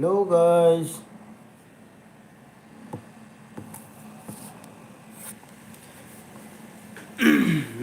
Hello guys.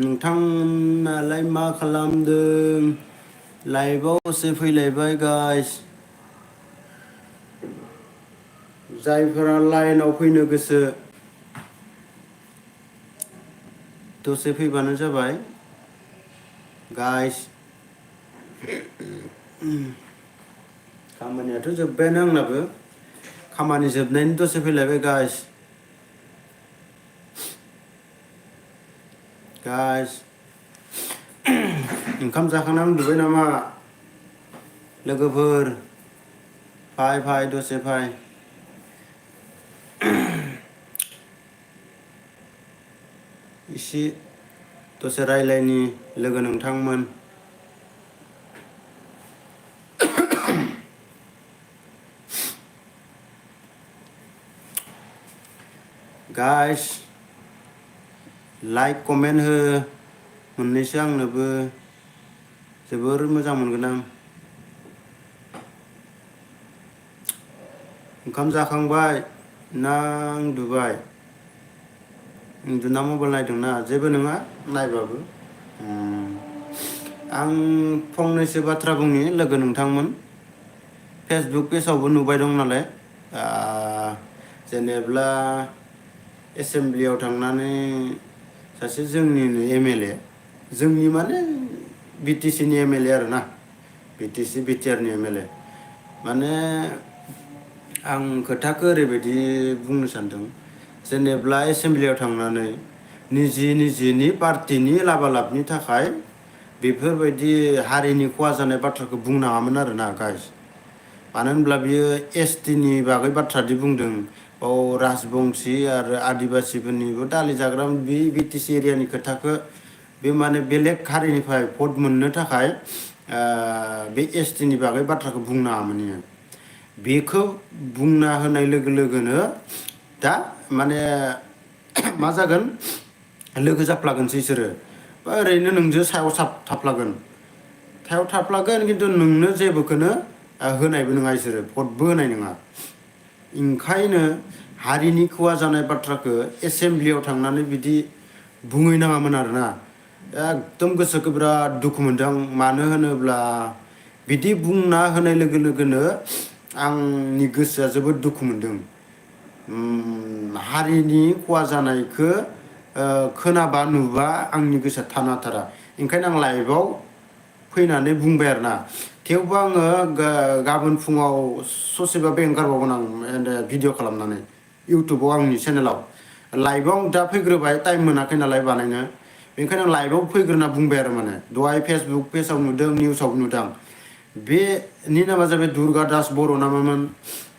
नोंथांनालाय मा खालामदों? लाइभआव एसे फैलायबाय गाइस। जायफोरा लाइनआव फैनो गोसो दसे फैबानो जाबाय गाइस। खामानियाथ' जोब्बायानो आंनाबो। खामानि जोबनायनि दसे फैलायबाय गाइस। गाइस ओंखाम जाखांना उन्दुबाय नामा? लोगोफोर फाय दसे फाय। इसे दसे रायलायनि लोगो नोंथांमोन। गाइस लाइक कमेन्ट हो मोननैसो आंनोबो जोबोर मोजां मोनगोन आं। ओंखाम जाखांबाय ना उन्दुबाय? उन्दुना मबाइल नायदोंना? जेबो नङा नायबाबो। आं फंनैसो बाथ्रा बुंनि लोगो नोंथांमोन। फेसबुक पेजावबो नुबाय दं नालाय जेनेब्ला एसेमब्लियाव थांनानै सासे जोंनिनो एमएलए जोंनि माने बिटिसि नि एमएलए आरोना बिटिसि बिटिआर नि एमएलए माने आं खोथाखौ ओरैबायदि बुंनो सानदों जेनेब्ला एसेमब्लियाव थांनानै निजिनि पार्टिनि लाबा-लाबनि थाखाय बेफोरबायदि हारिनि खहा जानाय बाथ्राखौ बुंनाङामोन आरोना गाइस। मानो होनब्ला बियो एसटिनि बागै बाथ्रादि बुंदों राजबंसि आरो आदिबासिफोरनिबो दालि जाग्रा बे बिटिसि एरियानि खोथाखौ बे माने बेलेग हारिनिफ्राय भट मोननो थाखाय बे एसटिनि बागै बाथ्राखौ बुंनाङामोन इयो। बेखौ बुंना होनाय लोगो लोगोनो दा माने मा जागोन लोगो जाफ्लागोनसै इसोरो बा ओरैनो नोंजों सायाव थाफ्लागोन खिन्थु नोंनो जेबोखौनो होनायबो नङा इसोरो भटबो होनाय नङा। ओंखायनो हारिनि खहा जानाय बाथ्राखौ एसेमब्लियाव थांनानै बिदि बुंहैनाङामोन आरोना। एकदम गोसोखौ बिराद दुखु मोनदों आं। मानो होनोब्ला बिदि बुंना होनाय लोगो लोगोनो आंनि गोसोआ जोबोद दुखु मोनदों। हारिनि खहा जानायखौ खोनाबा नुबा आंनि गोसोआ थानो हाथारा। ओंखायनो आं लाइभआव फैनानै बुंबाय आरोना। थेवबो आङो गाबोन फुङाव ससेबाबो एंगारबावगोन आं भिडिअ खालामनानै इउटुबाव आंनि चेनेलाव। लाइभआव दा फैग्रोबाय टाइम मोनाखै नालाय बानायनो। बेनिखायनो आं लाइभआव फैग्रोना बुंबाय आरो माने दहाय फेसबुक पेजाव नुदों निउसाव नुदों। बेनि नामा जाबाय दुर्गा दास बर' नामामोन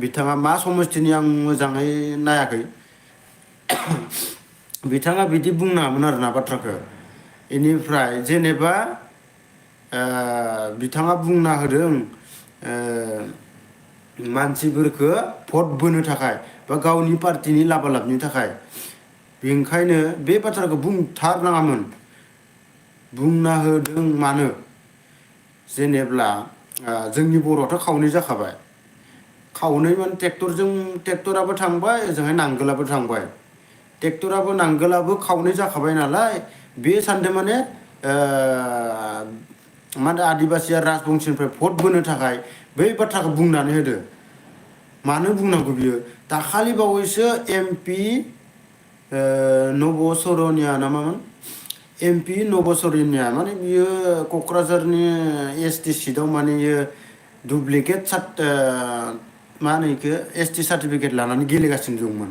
बिथाङा मा समस्थिनि आं मोजाङै नायाखै। बिथाङा बिदि बुंनाङामोन आरोना बाथ्राखौ। बेनिफ्राय जेनेबा बिथाङा बुंना होदों मानसिफोरखौ भट बोनो थाखाय बा गावनि पार्टिनि लाबा-लाबनि थाखाय। बेनिखायनो बे बाथ्राखौ बुंथारनाङामोन। बुंना होदों मानो जेनेब्ला जोंनि बर'आथ' खावनै जाखाबाय। खावनै माने ट्रेक्टराबो थांबाय ओजोंहाय नांगोलाबो थांबाय। ट्रेक्टराबो नांगोलाबो खावनै जाखाबाय नालाय बे सानदों माने मा होनो आदिबासिया राजबंसिनिफ्राय भट बोनो थाखाय बै बाथ्राखौ बुंनानै होदो। मानो बुंनांगौ बियो दाखालि बावैसो एमपि नबसरनिया ना मामोन एमपि नबसरिनिया माने बियो क'क्राझारनि एसटि सिटआव माने बियो दुप्लिकेट मा होनो बेखौ एसटि सार्टिफिकेट लानानै गेलेगासिनो दंमोन।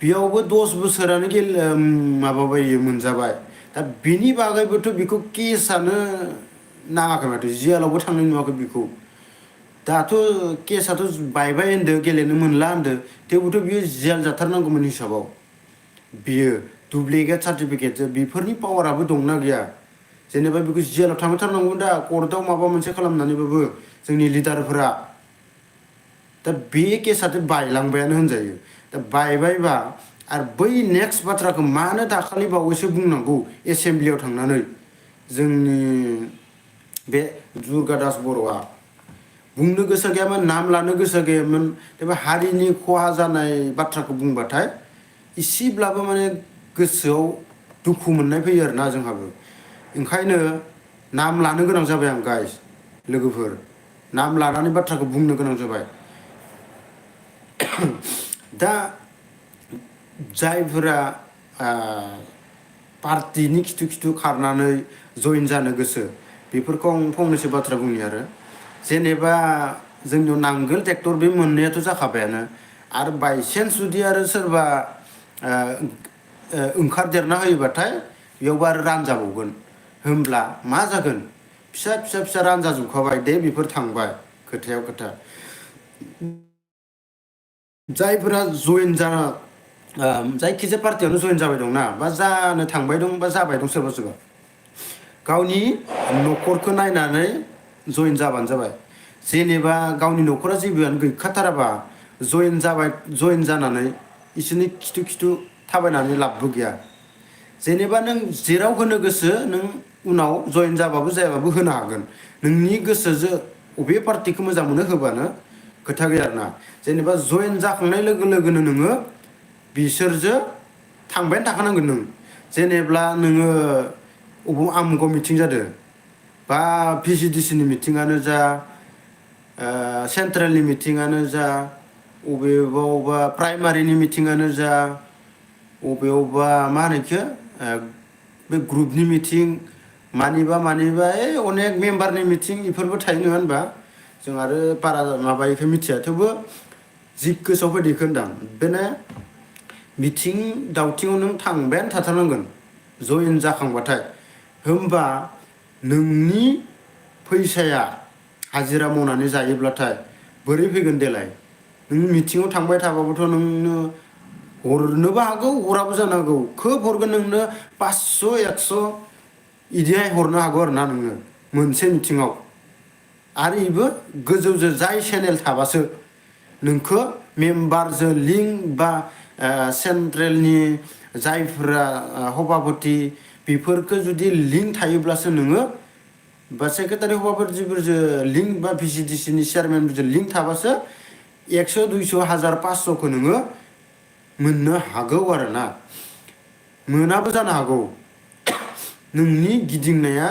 बेयावबो 10 बोसोरानो माबाबाय मोनजाबाय। दा बिनि बागैबोथ' बेखौ केसआनो नाङाखै माथो जेलावबो थांनाय नुवाखै बेखौ। दाथ' केसाथ' बायबाय होनदों गेलेनो मोनला होनदों थेवबोथ' बियो जेल जाथारनांगौमोन हिसाबाव। बियो दुप्लिकेट सार्टिफिकेटसो बेफोरनि पावाराबो दंना गैया। जेनेबा बेखौ जेलाव थांथारनांगौमोन दा कर्टआव माबा मोनसे खालामनानैबाबो जोंनि लिडारफोरा। दा बे केसाथ' बायलांबायानो होनजायो। दा बायबायबा आरो बै नेक्स्ट बाथ्राखौ मानो दाखालि बावैसो बुंनांगौ एसेमब्लियाव थांनानै जोंनि बे दुर्गा दास बर'आ। बुंनो गोसो गैयामोन नाम लानो गोसो गैयामोन थेवबो हारिनि खहा जानाय बाथ्राखौ बुंबाथाय इसेब्लाबो माने गोसोआव दुखु मोननाय फैयो आरोना जोंहाबो ओंखायनो नाम लानो गोनां जाबाय आं गाइस लोगोफोर नाम लानानै बाथ्राखौ बुंनो गोनां जाबाय दा जायफोरा पार्टिनि खिथु खिथु खारनानै जइन जानो गोसो बेफोरखौ आं फंनैसो बाथ्रा बुंनि आरो जेनेबा जोंनियाव नांगोल ट्रेक्टर बे मोननैयाथ' जाखाबायानो आरो बायसेन्स जुदि आरो सोरबा ओंखारदेरना होयोबाथाय बेयावबो आरो रानजाबावगोन होमब्ला मा जागोन फिसा फिसा फिसा रानजाजोबखाबाय दे बेफोर थांबाय खोथायाव खोथा जायफोरा जइन जाना जायखिजाया पार्टियावनो जइन जाबाय दंना बा जानो थांबाय दं बा जाबाय दं सोरबा सोरबा गावनि न'खरखौ नायनानै जइन जाबानो जाबाय जेनेबा गावनि न'खरा जेबोआनो गैखाथाराबा जइन जानानै इसोरनि खिथु खिथु थाबायनानै लाबबो गैया जेनेबा नों जेराव होनो गोसो नों उनाव जइन जाबाबो जायाबाबो होनो हागोन नोंनि गोसोजों अबे पार्टिखौ मोजां मोनो होबानो खोथा गैया आरोना जेनेबा जइन जाखांनाय लोगो लोगोनो नोङो बिसोरजों थांबायानो थाखानांगोन नों जेनेब्ला नोङो अबाव आमुगाव मिथिं जादों बा भिसिडिसिनि मिथिङानो जा सेन्ट्रेलनि मिथिङानो जा अबेबावबा प्राइमारिनि मिथिङानो जा अबेयावबा मा होनो इखो बे ग्रुपनि मिथिं मानिबा अनेक मेम्बारनि मिथिं बेफोरबो थायो नङा होनबा जों आरो बारा माबायैखौ मिथिया थेवबो जि गोसोआव फैदो बेखौ होनदां बेनो मिथिं दावथिङाव नों थांबायानो थाथारनांगोन जइन जाखांबाथाय होमबा नोंनि फैसाया हाजिरा मावनानै जायोब्लाथाय बोरै फैगोन देलाय नों मिथिङाव थांबाय थाबाबोथ' नोंनो हरनोबो हागौ हराबो जानो हागौ खोब हरगोन नोंनो 500 100 इदिहाय हरनो हागौ आरो ना नोङो मोनसे मिथिङाव आरो इबो गोजौजों जाय चेनेल थाबासो नोंखौ मेम्बारजों लिंक बा सेन्ट्रेलनि जायफोरा सभापति बेफोरखौ जुदि लिंक थायोब्लासो नोङो बा सेक्रेटारि सभापतिफोरजों लिंक बा भिसिडिसिनि चेयारमेनफोरजों लिंक थाबासो 100 200 1000 500खौ नोङो मोननो हागौ आरो ना मोनाबो जानो हागौ नोंनि गिदिंनाया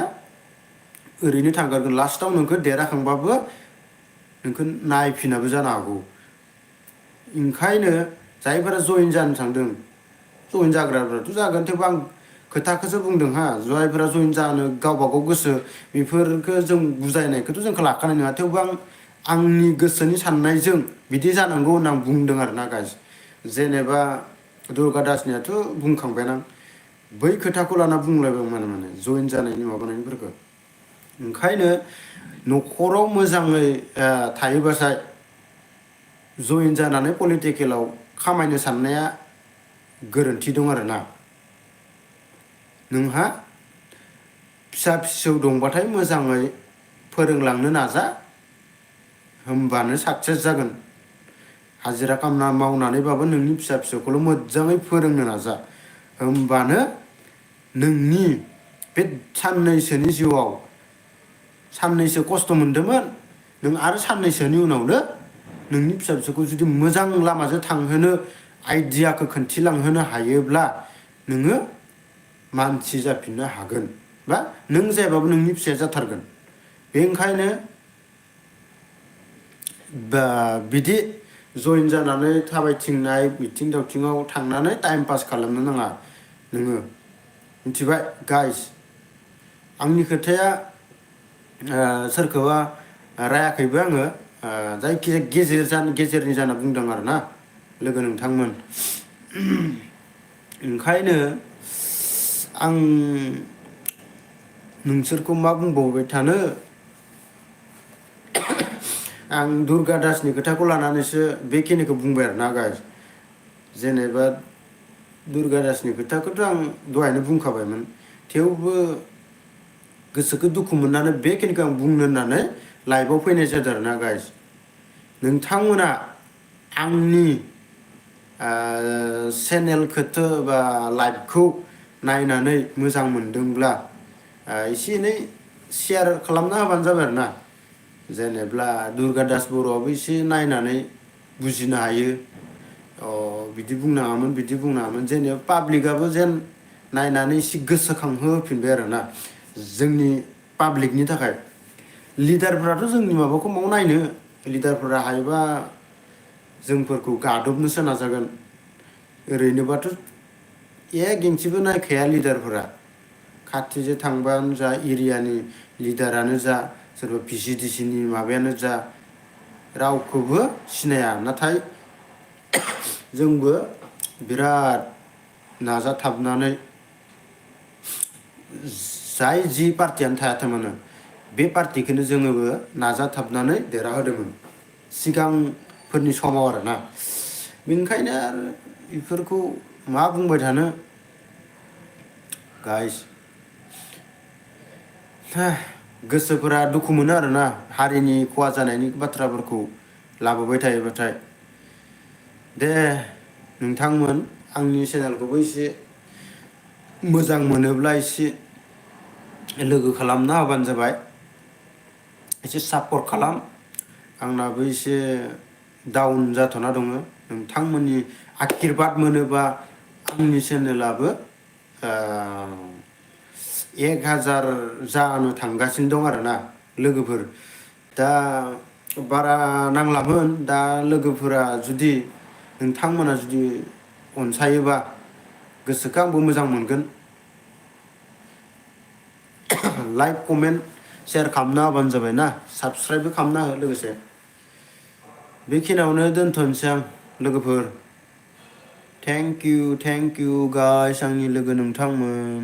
ओरैनो थांगारगोन लास्टाव नोंखौ देरहाखांबाबो नोंखौ नायफिनाबो जानो हागौ ओंखायनो जायफोरा जइन जानो थांदों जइन जाग्राफोराथ' जागोन थेवबो आं खोथाखौसो बुंदों हा जायफोरा जइन जानो गावबा गाव गोसो बेफोरखौ जों बुजायनायखौथ' जोंखौ लाखानाय नङा थेवबो आंनि गोसोनि साननायजों बिदि जानांगौ होनना आं बुंदों आरो ना गाइस जेनेबा दुर्गा दासनियाथ' बुंखांबायना बै खोथाखौ लाना बुंलायबाय माने जइन जानायनि माबानायनिफोरखौ ओंखायनो न'खराव मोजाङै थायोबाथाय जइन जानानै पलिटिकेलाव खामायनो साननाया गोरोन्थि दं आरोना नोंहा फिसा फिसौ दंबाथाय मोजाङै फोरोंलांनो नाजा होमबानो साक्सेस जागोन हाजिरा खामना मावनानैबाबो नोंनि फिसा फिसौखौल' मोजाङै फोरोंनो नाजा होमबानो नोंनि बे साननैसोनि जिउआव साननैसो खस्थ' मोन्दोंमोन नों आरो साननैसोनि उनावनो नोंनि फिसा फिसौखौ जुदि मोजां लामाजों थांहोनो आइडियाखौ खोन्थिलांहोनो हायोब्ला नोङो मानसि जाफिननो हागोन बा नों जायाबाबो नोंनि फिसाया जाथारगोन बेनिखायनो बिदि जइन जानानै थाबायथिंनाय मिथिं दावथिङाव थांनानै टाइम पास खालामनो नाङा नोङो मिथिबाय गाइस आंनि खोथाया सोरखौबा रायाखैबो आङो जायखिजाया गेजेरनि जाना बुंदों आरो ना लोगो नोंथांमोन ओंखायनो आं नोंसोरखौ मा बुंबावबाय थानो आं दुर्गा दासनि खोथाखौ लानानैसो बेखिनिखौ बुंबाय आरो ना गाइस जेनेबा दुर्गा दासनि खोथाखौथ' आं दहायनो बुंखाबायमोन थेवबो गोसोखौ दुखु मोननानै बेखिनिखौ आं बुंनो होननानै लाइभआव फैनाय जादों आरो ना गाइस नोंथांमोना आंनि चेनेलखौथ' बा लाइभखौ नायनानै मोजां मोनदोंब्ला एसे एनै शेयार खालामना होबानो जाबाय आरो ना जेनेब्ला दुर्गा दास बर'आबो एसे नायनानै बुजिनो हायो। बिदि बुंनाङामोन बिदि बुंनाङामोन जेनेबा पाब्लिकआबो जेन नायनानै एसे गोसोखांहोफिनबाय आरोना जोंनि पाब्लिकनि थाखाय। लिडारफ्राथ' जोंनि माबाखौ माव नायनो लिडारफोरा हायोबा जोंफोरखौ गादबनोसो नाजागोन। ओरैनोबाथ' एक इन्सिबो नायखाया लिडारफोरा। खाथिजों थांबानो जा एरियानि लिडारानो जा सोरबा भिसिडिसि नि माबायानो जा रावखौबो सिनाया। नाथाय जोंबो बिराद नाजाथाबनानै जाय जि पार्टियानो थायाथों मानो बे पार्टिखौनो जोङोबो नाजाथाबनानै देरहाहोदोंमोन सिगांफोरनि समाव आरोना। बेनिखायनो आरो बेफोरखौ मा बुंबाय थानो गाइस। गोसोफोरा दुखु मोनो आरोना हारिनि खहा जानायनि बाथ्राफोरखौ लाबोबाय थायोबाथाय। दे नोंथांमोन आंनि चेनेलखौबो एसे मोजां मोनोब्ला एसे लोगो खालामना होबानो जाबाय। एसे सापर्ट खालाम। आंनाबो एसे डाउन जाथ'ना दङ। नोंथांमोननि आशिरबाद मोनोबा आंनि चेनेलाबो 1000 जानो थांगासिनो दं आरोना लोगोफोर। दा बारा नांलामोन दा लोगोफोरा जुदि नोंथांमोना जुदि अनसायोबा गोसोखौ आंबो मोजां मोनगोन। लाइक कमेन्ट सेयार खालामना होबानो जाबाय ना साबसक्राइबबो खालामना हो लोगोसे। बेखिनियावनो दोनथ'नोसै आं लोगोफोर। थेंक इउ गाइस आंनि लोगो नोंथांमोन।